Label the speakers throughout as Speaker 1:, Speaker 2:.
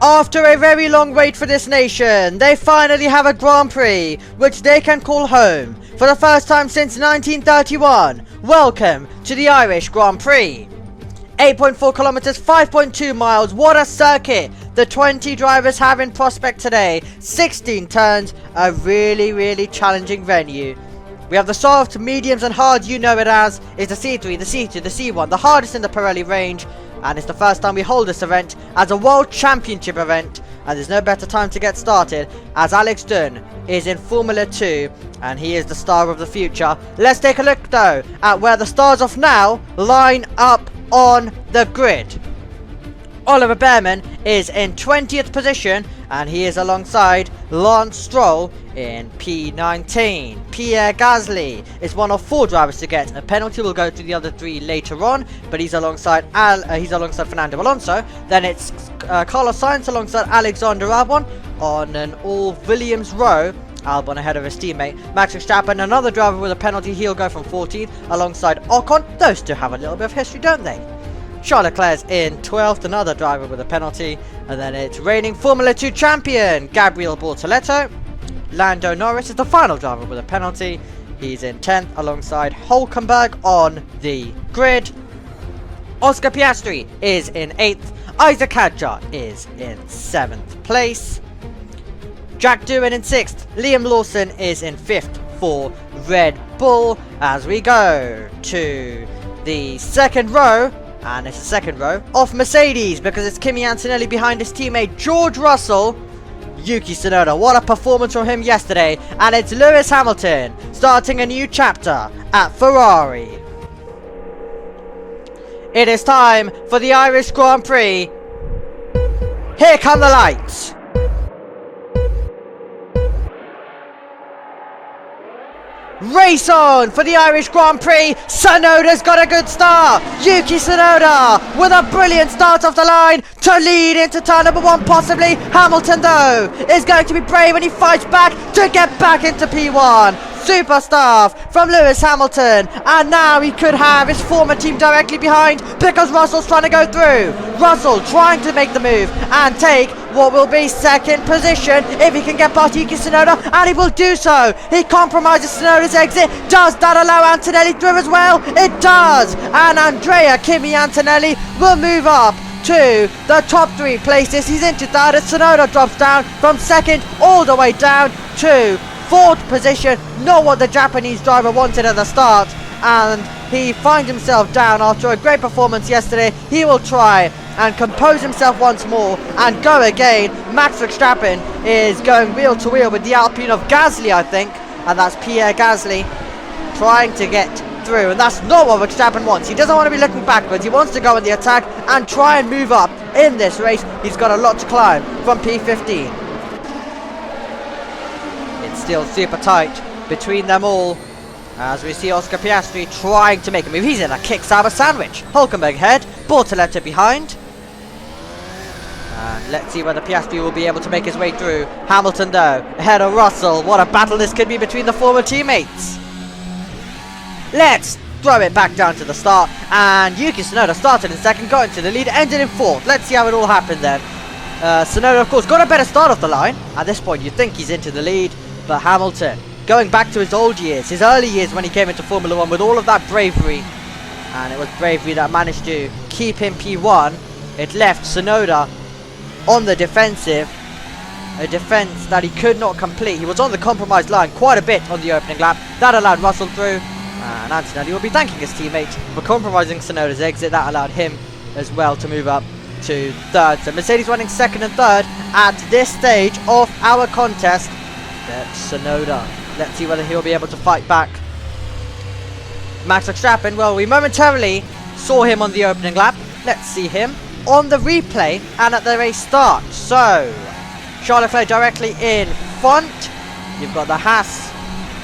Speaker 1: After a very long wait for this nation, they finally have a Grand Prix, which they can call home. For the first time since 1931, welcome to the Irish Grand Prix. 8.4 kilometers, 5.2 miles, what a circuit the 20 drivers have in prospect today. 16 turns, a really challenging venue. We have the soft, mediums and hard, you know it as, is the C3, the C2, the C1, the hardest in the Pirelli range. And it's the first time we hold this event as a World Championship event. And there's no better time to get started as Alex Dunn is in Formula 2. And he is the star of the future. Let's take a look though at where the stars of now line up on the grid. Oliver Behrman is in 20th position. And he is alongside Lance Stroll in P19. Pierre Gasly is one of 4 drivers to get a penalty. We'll go to the other 3 later on, but he's alongside Fernando Alonso. Then it's Carlos Sainz alongside Alexander Albon on an all-Williams row. Albon ahead of his teammate Max Verstappen, another driver with a penalty. He'll go from 14th alongside Ocon. Those two have a little bit of history, don't they? Charles Leclerc's in 12th, another driver with a penalty. And then it's reigning Formula 2 champion Gabriel Bortoleto. Lando Norris is the final driver with a penalty. He's in 10th alongside Hülkenberg on the grid. Oscar Piastri is in 8th. Isaac Hadjar is in 7th place. Jack Doohan in 6th. Liam Lawson is in 5th for Red Bull. As we go to the second row. And it's the second row of Mercedes because it's Kimi Antonelli behind his teammate George Russell. Yuki Tsunoda, what a performance from him yesterday. And it's Lewis Hamilton starting a new chapter at Ferrari. It is time for the Irish Grand Prix. Here come the lights. Race on for the Irish Grand Prix. Tsunoda's got a good start. Yuki Tsunoda with a brilliant start off the line to lead into turn number 1 possibly. Hamilton though is going to be brave and he fights back to get back into P1. Super stuff from Lewis Hamilton, and now he could have his former team directly behind because Russell's trying to go through. Russell trying to make the move and take what will be second position if he can get past Yuki Tsunoda, and he will do so. He compromises Tsunoda's exit. Does that allow Antonelli through as well? It does, and Andrea Kimi Antonelli will move up to the top 3 places. He's into third as Tsunoda drops down from second all the way down to 4th position. Not what the Japanese driver wanted at the start, and he finds himself down after a great performance yesterday. He will try and compose himself once more and go again. Max Verstappen is going wheel to wheel with the Alpine of Gasly, I think, and that's Pierre Gasly trying to get through, and that's not what Verstappen wants. He doesn't want to be looking backwards. He wants to go on the attack and try and move up in this race. He's got a lot to climb from P15. Still super tight between them all as we see Oscar Piastri trying to make a move. He's in a kick-sour sandwich. Hülkenberg ahead, Bortoleto behind. And let's see whether Piastri will be able to make his way through. Hamilton though, ahead of Russell. What a battle this could be between the former teammates. Let's throw it back down to the start. And Yuki Tsunoda started in second, got into the lead, ended in 4th. Let's see how it all happened then. Tsunoda of course got a better start off the line. At this point you'd think he's into the lead. But Hamilton, going back to his old years, his early years when he came into Formula 1 with all of that bravery, and it was bravery that managed to keep him P1. It left Tsunoda on the defensive, a defense that he could not complete. He was on the compromised line quite a bit on the opening lap. That allowed Russell through, and Antonelli will be thanking his teammate for compromising Tsunoda's exit. That allowed him as well to move up to 3rd. So Mercedes running 2nd and 3rd at this stage of our contest. That's Tsunoda. Let's see whether he'll be able to fight back. Max Verstappen, well, we momentarily saw him on the opening lap. Let's see him on the replay and at the race start. So, Charles Leclerc directly in front. You've got the Haas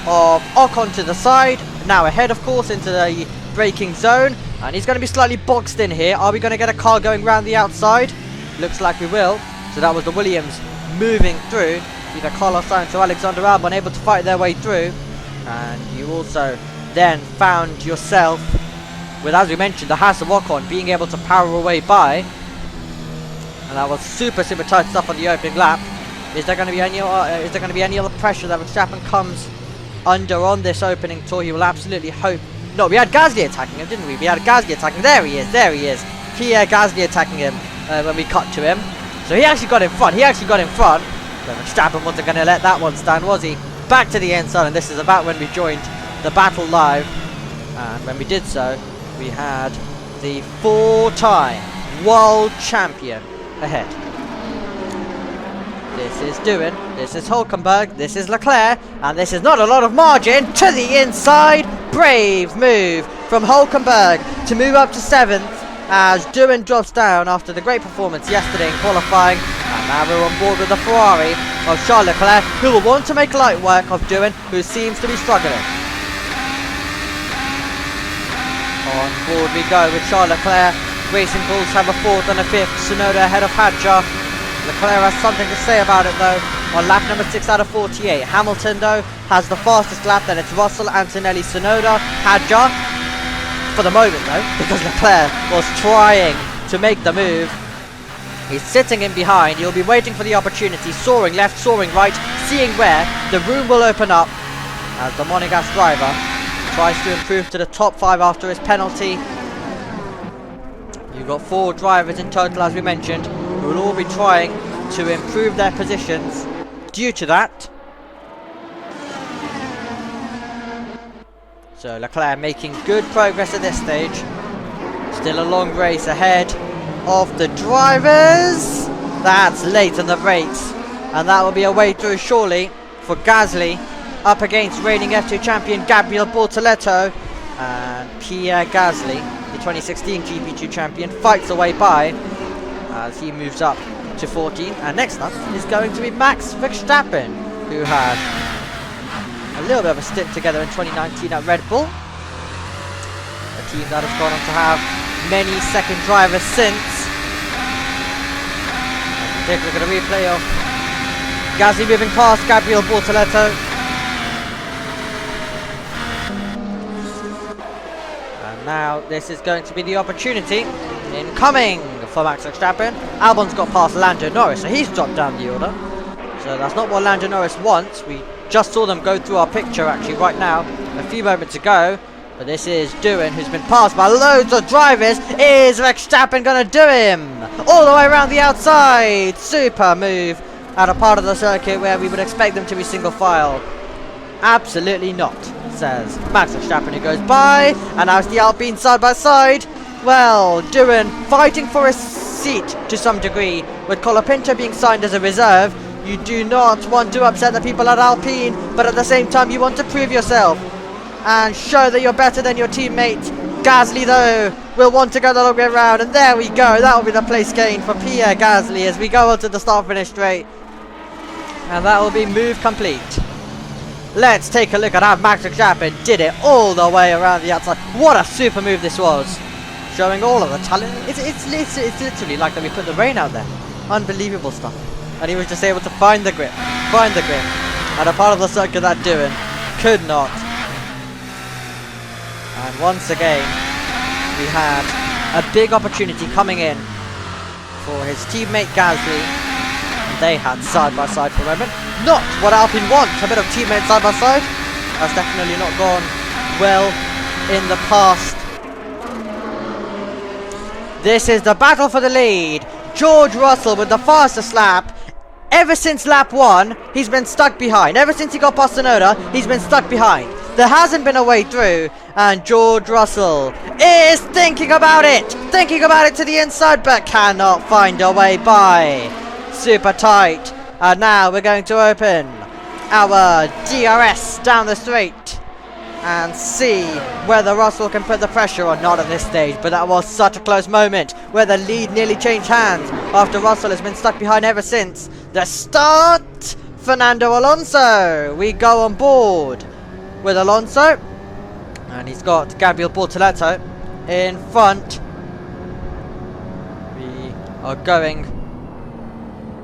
Speaker 1: of Ocon to the side. Now ahead, of course, into the braking zone. And he's going to be slightly boxed in here. Are we going to get a car going round the outside? Looks like we will. So that was the Williams moving through. Either Carlos Sainz or Alexander Albon able to fight their way through. And you also then found yourself with, as we mentioned, the Haas of Ocon being able to power away by And that was super tight stuff on the opening lap. Is there going to be any other pressure that Verstappen comes under on this opening tour? He will absolutely hope. No, we had Gasly attacking him, didn't we? We had Gasly attacking. There he is. Pierre Gasly attacking him when we cut to him. So he actually got in front. But Verstappen wasn't going to let that one stand, was he? Back to the inside, and this is about when we joined the battle live. And when we did so, we had the 4-time world champion ahead. This is Steward, this is Hülkenberg, this is Leclerc, and this is not a lot of margin to the inside. Brave move from Hülkenberg to move up to 7th as Steward drops down after the great performance yesterday in qualifying. And now we're on board with the Ferrari of Charles Leclerc, who will want to make light work of Steward, who seems to be struggling. On board we go with Charles Leclerc. Racing Bulls have a 4th and a 5th. Tsunoda ahead of Hadjar. Leclerc has something to say about it though on lap number 6 out of 48. Hamilton though has the fastest lap, then it's Russell, Antonelli, Tsunoda, Hadjar for the moment though, because Leclerc was trying to make the move. He's sitting in behind, he'll be waiting for the opportunity, soaring left, soaring right, seeing where the room will open up as the Monegasque driver tries to improve to the top 5 after his penalty. You've got 4 drivers in total, as we mentioned, who will all be trying to improve their positions due to that. So Leclerc making good progress at this stage. Still a long race ahead of the drivers. That's late in the race, and that will be a way through surely for Gasly up against reigning F2 champion Gabriel Bortoleto. And Pierre Gasly, the 2016 GP2 champion, fights away by as he moves up to 14. And next up is going to be Max Verstappen, who had a little bit of a stint together in 2019 at Red Bull, a team that has gone on to have many second drivers since. Take a look at a replay of Gasly moving past Gabriel Bortoleto. And now this is going to be the opportunity incoming for Max Verstappen. Albon's got past Lando Norris, so he's dropped down the order. So that's not what Lando Norris wants. We just saw them go through our picture actually right now, a few moments ago. But this is Steward, who's been passed by loads of drivers. Is Verstappen going to do him? All the way around the outside. Super move at a part of the circuit where we would expect them to be single file. Absolutely not, says Max Verstappen, who goes by. And now it's the Alpine side by side. Well, Steward fighting for a seat to some degree, with Colapinto being signed as a reserve. You do not want to upset the people at Alpine, but at the same time you want to prove yourself and show that you're better than your teammate. Gasly though will want to go the long way around, and there we go. That will be the place gain for Pierre Gasly as we go on to the start-finish straight, and that will be move complete. Let's take a look at how Max Verstappen did it all the way around the outside. What a super move this was, showing all of the talent. It's literally like that we put the rain out there. Unbelievable stuff. And he was just able to find the grip, and a part of the circuit that Steward could not. And once again, we had a big opportunity coming in for his teammate Gasly. They had side by side for a moment. Not what Alpine wants, a bit of teammate side by side. That's definitely not gone well in the past. This is the battle for the lead. George Russell with the fastest lap. Ever since lap 1, he's been stuck behind. Ever since he got past Tsunoda, he's been stuck behind. There hasn't been a way through, and George Russell is thinking about it to the inside, but cannot find a way by. Super tight. And now we're going to open our DRS down the straight and see whether Russell can put the pressure on. Not at this stage, but that was such a close moment where the lead nearly changed hands after Russell has been stuck behind ever since the start. Fernando Alonso, we go on board with Alonso, and he's got Gabriel Bortoleto in front. We are going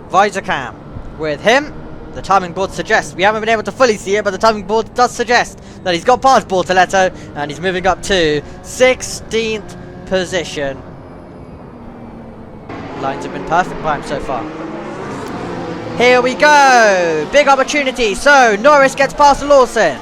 Speaker 1: visor cam with him. The timing board suggests, we haven't been able to fully see it, but the timing board does suggest that he's got past Bortoleto and he's moving up to 16th position. lines have been perfect by him so far. Here we go! Big opportunity. So, Norris gets past Lawson.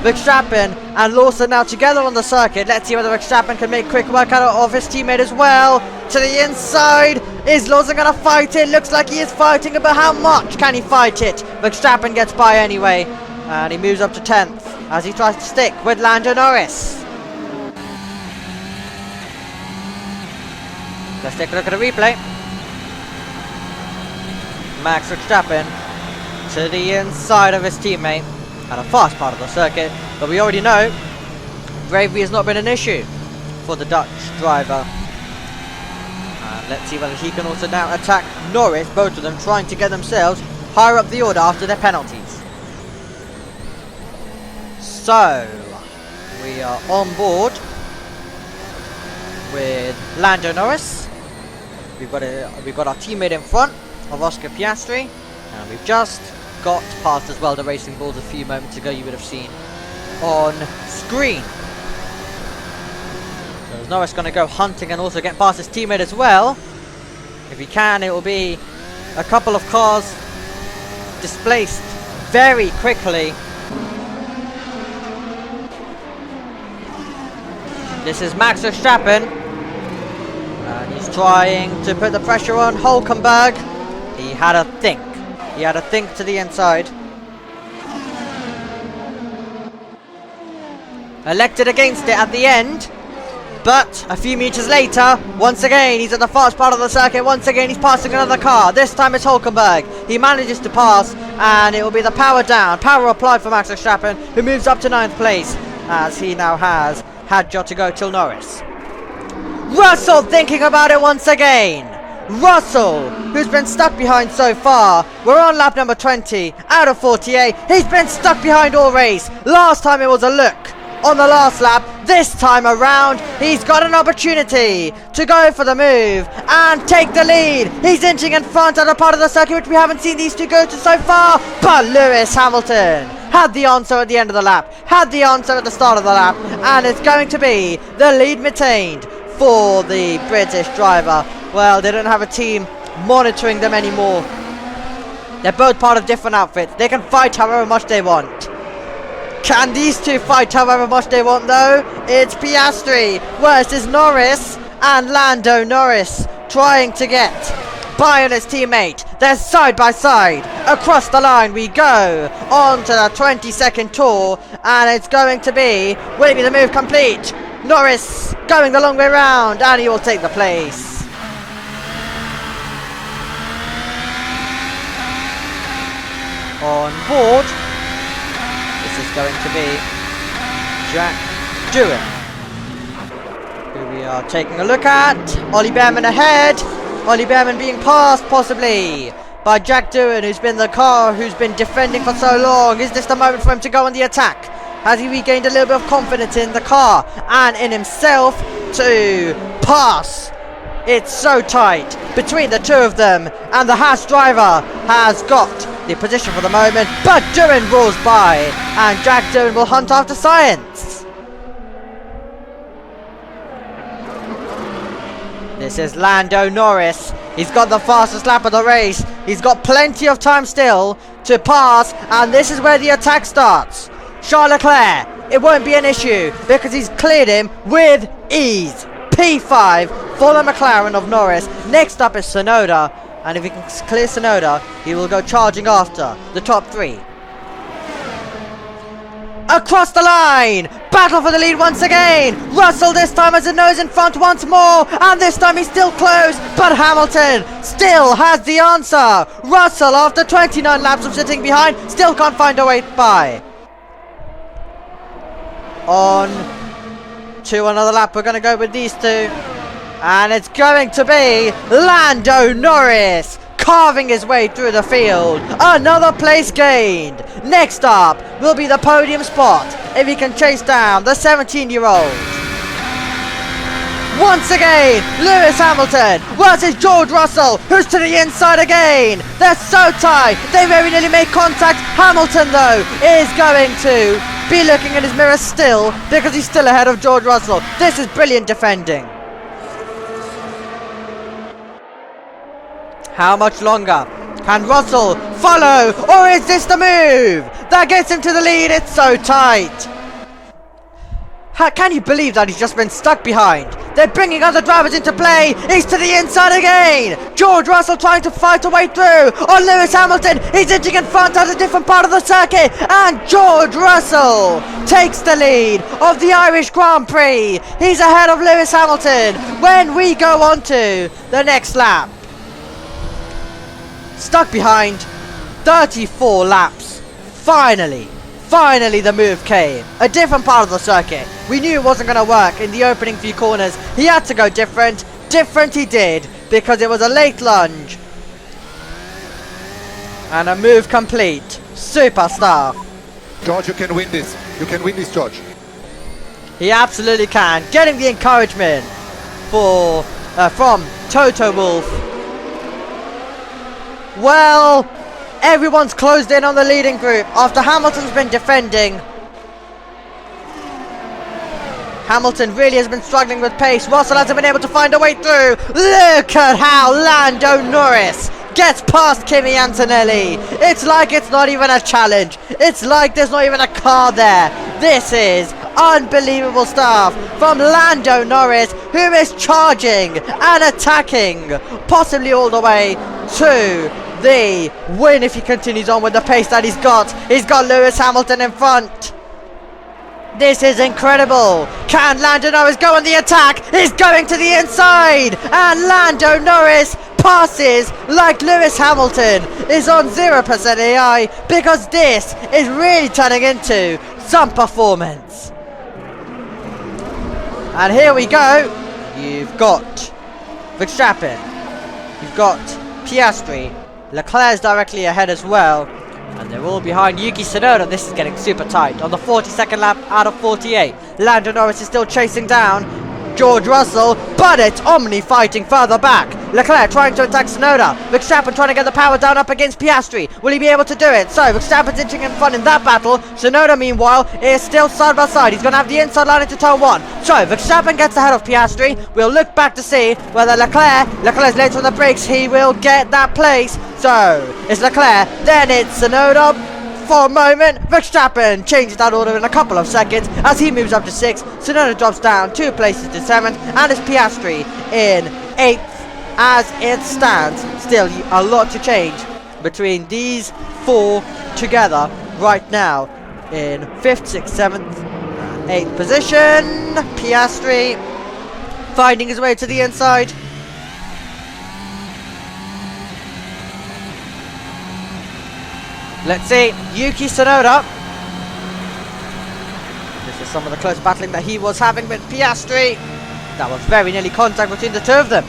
Speaker 1: Verstappen and Lawson now together on the circuit. Let's see whether Verstappen can make quick work out of his teammate as well. To the inside. Is Lawson going to fight it? Looks like he is fighting it, but how much can he fight it? Verstappen gets by anyway. And he moves up to 10th as he tries to stick with Lando Norris. Let's take a look at the replay. Max Verstappen to the inside of his teammate at a fast part of the circuit, but we already know bravery has not been an issue for the Dutch driver. And let's see whether he can also now attack Norris, both of them trying to get themselves higher up the order after their penalties. So, we are on board with Lando Norris. We've got our teammate in front of Oscar Piastri, and we've just got past as well the Racing Bulls a few moments ago. You would have seen on screen. So is Norris going to go hunting and also get past his teammate as well? If he can, it will be a couple of cars displaced very quickly. This is Max Verstappen, and he's trying to put the pressure on Hulkenberg. He had a think to the inside. Elected against it at the end, but a few meters later, once again he's at the fast part of the circuit. Once again he's passing another car. This time it's Hulkenberg. He manages to pass, and it will be the power applied for Max Verstappen, who moves up to 9th place as he now has had to go till Norris. Russell thinking about it once again. Russell, who's been stuck behind so far. We're on lap number 20 out of 48. He's been stuck behind all race. Last time it was a look on the last lap. This time around, he's got an opportunity to go for the move and take the lead. He's inching in front at a part of the circuit which we haven't seen these two go to so far. But Lewis Hamilton had the answer at the end of the lap, had the answer at the start of the lap, and it's going to be the lead maintained for the British driver. Well, they don't have a team monitoring them anymore. They're both part of different outfits. They can fight however much they want. Can these two fight however much they want though? It's Piastri versus Norris, and Lando Norris trying to get by on his teammate. They're side by side. Across the line we go on to the 22nd tour, and it's going to be, will it be the move complete? Norris going the long way round, and he will take the place. On board, this is going to be Jack Steward, who we are taking a look at. Ollie Behrman ahead. Ollie Behrman being passed possibly by Jack Steward, who's been the car who's been defending for so long. Is this the moment for him to go on the attack? Has he regained a little bit of confidence in the car and in himself to pass? It's so tight between the two of them, and the Haas driver has got the position for the moment, but Doohan rolls by, and Jack Doohan will hunt after science. This is Lando Norris. He's got the fastest lap of the race. He's got plenty of time still to pass, and this is where the attack starts. Charles Leclerc, it won't be an issue because he's cleared him with ease. P5 for the McLaren of Norris. Next up is Tsunoda, and if he can clear Tsunoda, he will go charging after the top three. Across the line, battle for the lead once again. Russell this time has a nose in front once more, and this time he's still close, but Hamilton still has the answer. Russell, after 29 laps of sitting behind, still can't find a way by. On to another lap, we're going to go with these two, and it's going to be Lando Norris carving his way through the field. Another place gained. Next up will be the podium spot if he can chase down the 17-year-old. Once again, Lewis Hamilton versus George Russell, who's to the inside again. They're so tight, they very nearly make contact. Hamilton, though, is going to be looking in his mirror still because he's still ahead of George Russell. This is brilliant defending. How much longer can Russell follow, or is this the move that gets him to the lead? It's so tight. How can you believe that he's just been stuck behind? They're bringing other drivers into play. He's to the inside again. George Russell trying to fight a way through on Lewis Hamilton. He's inching in front at a different part of the circuit. And George Russell takes the lead of the Irish Grand Prix. He's ahead of Lewis Hamilton when we go on to the next lap. Stuck behind 34 laps. Finally the move came. A different part of the circuit. We knew it wasn't going to work in the opening few corners. He had to go different. Different he did, because it was a late lunge. And a move complete. Superstar.
Speaker 2: George, you can win this. You can win this, George.
Speaker 1: He absolutely can. Getting the encouragement from Toto Wolff. Well, everyone's closed in on the leading group after Hamilton's been defending. Hamilton really has been struggling with pace. Russell hasn't been able to find a way through. Look at how Lando Norris gets past Kimi Antonelli. It's like it's not even a challenge. It's like there's not even a car there. This is unbelievable stuff from Lando Norris, who is charging and attacking, possibly all the way to the win if he continues on with the pace that he's got. He's got Lewis Hamilton in front. This is incredible. Can Lando Norris go on the attack? He's going to the inside, and Lando Norris passes like Lewis Hamilton is on 0% AI, because this is really turning into some performance. And here we go. You've got Verstappen, you've got Piastri, Leclerc's directly ahead as well, and they're all behind Yuki Tsunoda. This is getting super tight. On the 42nd lap out of 48, Lando Norris is still chasing down George Russell, but it's Omni fighting further back. Leclerc trying to attack Tsunoda. Verstappen trying to get the power down up against Piastri. Will he be able to do it? So Verstappen's inching in front in that battle. Tsunoda, meanwhile, is still side by side. He's going to have the inside line into turn 1. So Verstappen gets ahead of Piastri. We'll look back to see whether Leclerc's late on the brakes. He will get that place. So it's Leclerc, then it's Tsunoda. For a moment, Verstappen changes that order in a couple of seconds as he moves up to 6. Tsunoda drops down 2 places to 7th, and it's Piastri in 8th as it stands. Still a lot to change between these 4 together right now in 5th, 6th, 7th, 8th position. Piastri finding his way to the inside. Let's see, Yuki Tsunoda. This is some of the close battling that he was having with Piastri. That was very nearly contact between the two of them.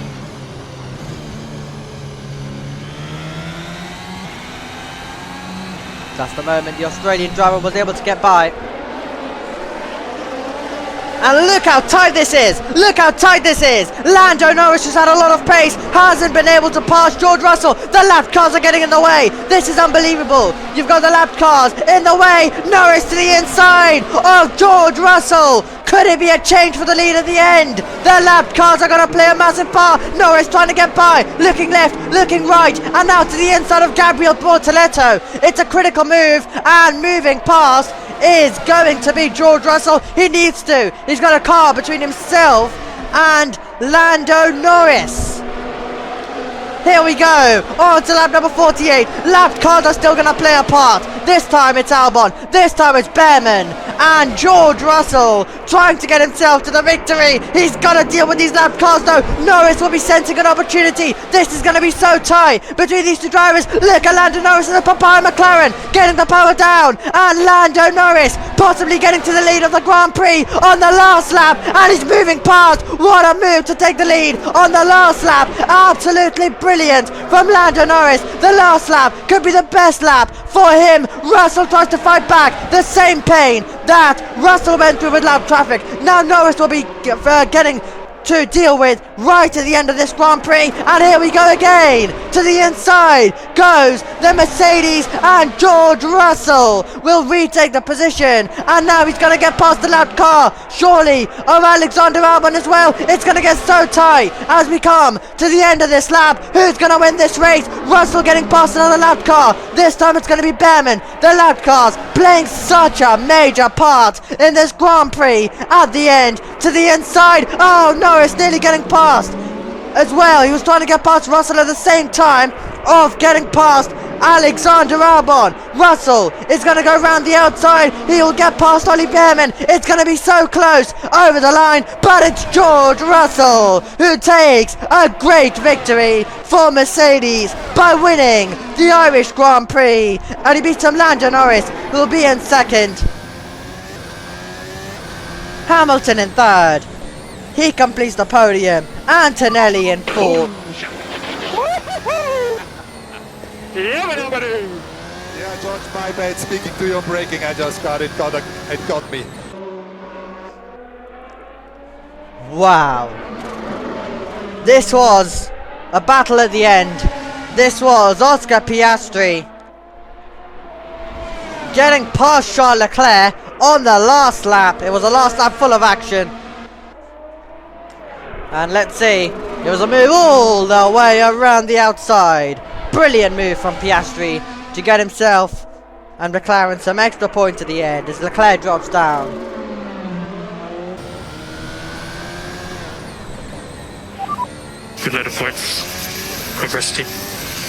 Speaker 1: Just the moment the Australian driver was able to get by. And look how tight this is! Look how tight this is! Lando Norris has had a lot of pace, hasn't been able to pass George Russell. The lap cars are getting in the way. This is unbelievable. You've got the lap cars in the way. Norris to the inside of George Russell. Could it be a change for the lead at the end? The lap cars are going to play a massive part. Norris trying to get by, looking left, looking right, and now to the inside of Gabriel Bortoleto. It's a critical move, and moving past is going to be George Russell. He needs to. He's got a car between himself and Lando Norris. Here we go, on to lap number 48. Lap cars are still going to play a part. This time it's Albon, this time it's Behrman, and George Russell trying to get himself to the victory. He's got to deal with these lap cars though. Norris will be sensing an opportunity. This is going to be so tight between these two drivers. Look at Lando Norris and the Papaya McLaren getting the power down, and Lando Norris possibly getting to the lead of the Grand Prix on the last lap, and he's moving past. What a move to take the lead on the last lap. Absolutely brilliant from Lando Norris. The last lap could be the best lap for him. Russell tries to fight back the same pain that Russell went through with lap traffic. Now Norris will be getting to deal with right at the end of this Grand Prix. And here we go again. To the inside goes the Mercedes, and George Russell will retake the position. And now he's going to get past the lap car, surely, of Alexander Albon as well. It's going to get so tight as we come to the end of this lap. Who's going to win this race? Russell getting past another lap car. This time it's going to be Behrman. The lap cars playing such a major part in this Grand Prix. At the end, to the inside. Oh, Norris nearly getting past as well. He was trying to get past Russell at the same time of getting past Alexander Albon. Russell is going to go around the outside. He will get past Ollie Behrman. It's going to be so close over the line, but it's George Russell who takes a great victory for Mercedes by winning the Irish Grand Prix, and he beats Lando Norris, who will be in second. Hamilton in third. He completes the podium. Antonelli in fourth.
Speaker 2: Yeah, George, my bad. Speaking to you on braking, I just got it. It got me.
Speaker 1: Wow. This was a battle at the end. This was Oscar Piastri getting past Charles Leclerc on the last lap. It was a last lap full of action. And let's see. It was a move all the way around the outside. Brilliant move from Piastri to get himself and McLaren some extra points at the end as Leclerc drops down.
Speaker 3: Good load of points. Progress team.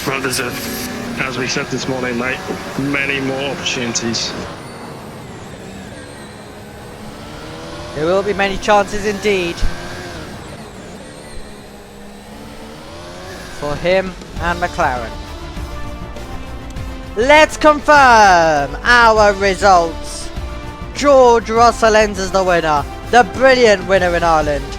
Speaker 3: Well deserved. As we said this morning, mate, many more opportunities.
Speaker 1: There will be many chances indeed for him and McLaren. Let's confirm our results. George Russell ends as the winner, the brilliant winner in Ireland.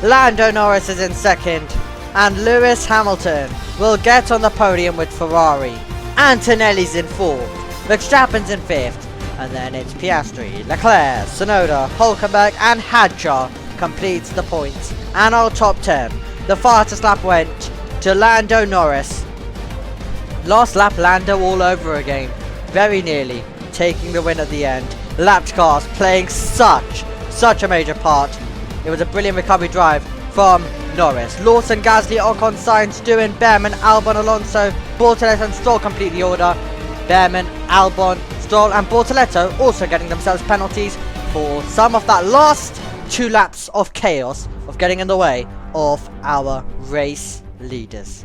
Speaker 1: Lando Norris is in second, and Lewis Hamilton will get on the podium with Ferrari. Antonelli's in fourth, Verstappen's in fifth, and then it's Piastri, Leclerc, Tsunoda, Hülkenberg and Hadjar completes the points. And our top 10, the fastest lap went to Lando Norris. Last lap Lando all over again, very nearly taking the win at the end. Lapped cars playing such a major part. It was a brilliant recovery drive from Norris. Lawson, Gasly, Ocon, Sainz, Steward, Behrman, Albon, Alonso, Bortoletto and Stroll complete the order. Behrman, Albon, Stroll and Bortoletto also getting themselves penalties for some of that last 2 laps of chaos of getting in the way of our race leaders.